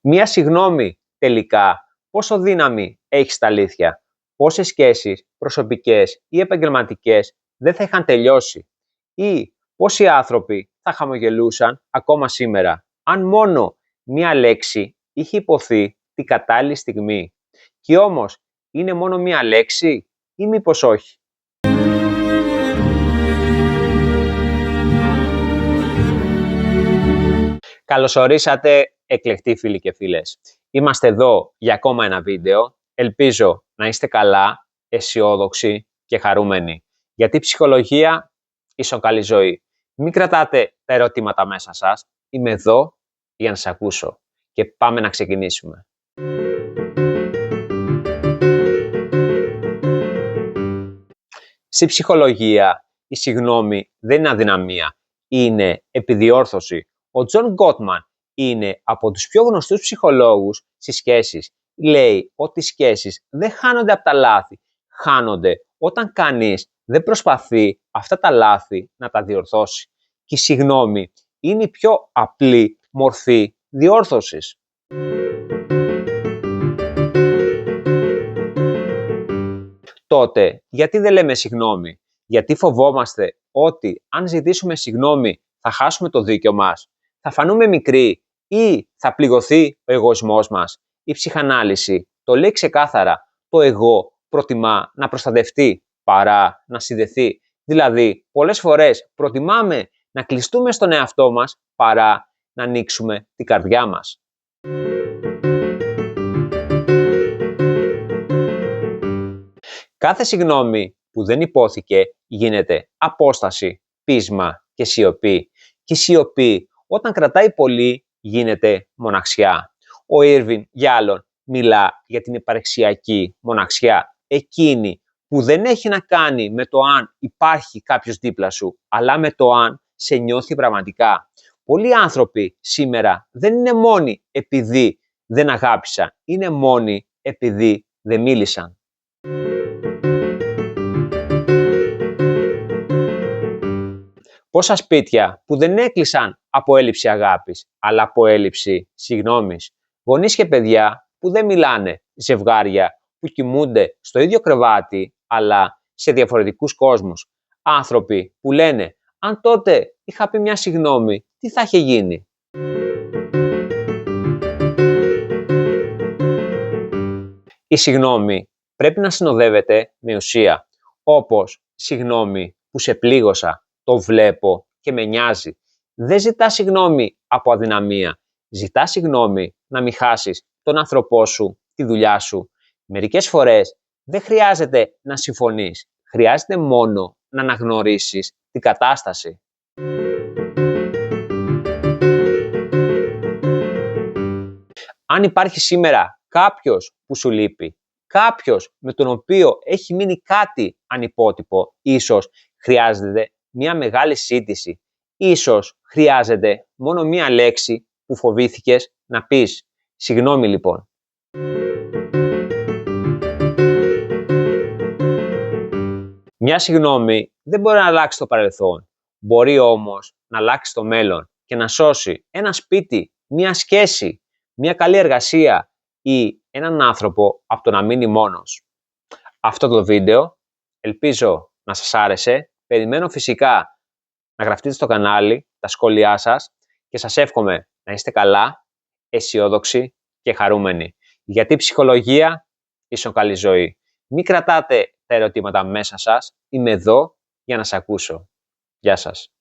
Μία συγγνώμη τελικά πόσο δύναμη έχει στα αλήθεια, πόσες σχέσεις προσωπικές ή επαγγελματικές δεν θα είχαν τελειώσει ή πόσοι άνθρωποι θα χαμογελούσαν ακόμα σήμερα αν μόνο μία λέξη είχε υποθεί την κατάλληλη στιγμή. Και όμως είναι μόνο μία λέξη ή μήπως όχι? Καλώς ορίσατε εκλεκτοί φίλοι και φίλες. Είμαστε εδώ για ακόμα ένα βίντεο. Ελπίζω να είστε καλά, αισιόδοξοι και χαρούμενοι. Γιατί ψυχολογία ίσον καλή ζωή. Μην κρατάτε τα ερωτήματα μέσα σας. Είμαι εδώ για να σας ακούσω. Και πάμε να ξεκινήσουμε. Στη ψυχολογία η συγγνώμη δεν είναι αδυναμία. Είναι επιδιόρθωση. Ο John Gottman είναι από τους πιο γνωστούς ψυχολόγους στις σχέσεις. Λέει ότι οι σχέσεις δεν χάνονται από τα λάθη. Χάνονται όταν κανείς δεν προσπαθεί αυτά τα λάθη να τα διορθώσει. Και η συγγνώμη είναι η πιο απλή μορφή διόρθωσης. Τότε, γιατί δεν λέμε συγγνώμη? Γιατί φοβόμαστε ότι αν ζητήσουμε συγγνώμη θα χάσουμε το δίκιο μας, θα φανούμε μικροί ή θα πληγωθεί ο εγωισμός μας? Η ψυχανάλυση το λέει ξεκάθαρα. Το εγώ προτιμά να προστατευτεί παρά να συνδεθεί. Δηλαδή, πολλές φορές προτιμάμε να κλειστούμε στον εαυτό μας παρά να ανοίξουμε την καρδιά μας. Κάθε συγγνώμη που δεν υπόθηκε γίνεται απόσταση, πείσμα και σιωπή. Και η σιωπή όταν κρατάει πολύ γίνεται μοναξιά. Ο Ήρβιν για άλλον μιλά για την υπαρξιακή μοναξιά. Εκείνη που δεν έχει να κάνει με το αν υπάρχει κάποιος δίπλα σου, αλλά με το αν σε νιώθει πραγματικά. Πολλοί άνθρωποι σήμερα δεν είναι μόνοι επειδή δεν αγάπησαν, είναι μόνοι επειδή δεν μίλησαν. Πόσα σπίτια που δεν έκλεισαν από έλλειψη αγάπης, αλλά από έλλειψη συγγνώμης. Γονείς και παιδιά που δεν μιλάνε, ζευγάρια που κοιμούνται στο ίδιο κρεβάτι, αλλά σε διαφορετικούς κόσμους. Άνθρωποι που λένε, αν τότε είχα πει μια συγγνώμη, τι θα είχε γίνει? Η συγγνώμη πρέπει να συνοδεύεται με ουσία, όπως συγγνώμη που σε πλήγωσα, το βλέπω και με νοιάζει. Δεν ζητά συγγνώμη από αδυναμία. Ζητά συγγνώμη να μην χάσεις τον άνθρωπό σου, τη δουλειά σου. Μερικές φορές δεν χρειάζεται να συμφωνείς. Χρειάζεται μόνο να αναγνωρίσεις την κατάσταση. Αν υπάρχει σήμερα κάποιος που σου λείπει, κάποιος με τον οποίο έχει μείνει κάτι ανυπότυπο, ίσως χρειάζεται μια μεγάλη σύντηση. Ίσως χρειάζεται μόνο μια λέξη που φοβήθηκες να πεις. Συγγνώμη λοιπόν. Μια συγγνώμη δεν μπορεί να αλλάξει το παρελθόν. Μπορεί όμως να αλλάξει το μέλλον και να σώσει ένα σπίτι, μια σχέση, μια καλή εργασία ή έναν άνθρωπο από το να μείνει μόνος. Αυτό το βίντεο ελπίζω να σας άρεσε. Περιμένω φυσικά να γραφτείτε στο κανάλι, τα σχόλιά σας και σας εύχομαι να είστε καλά, αισιόδοξοι και χαρούμενοι. Γιατί ψυχολογία ίσον καλή ζωή. Μην κρατάτε τα ερωτήματα μέσα σας. Είμαι εδώ για να σας ακούσω. Γεια σας.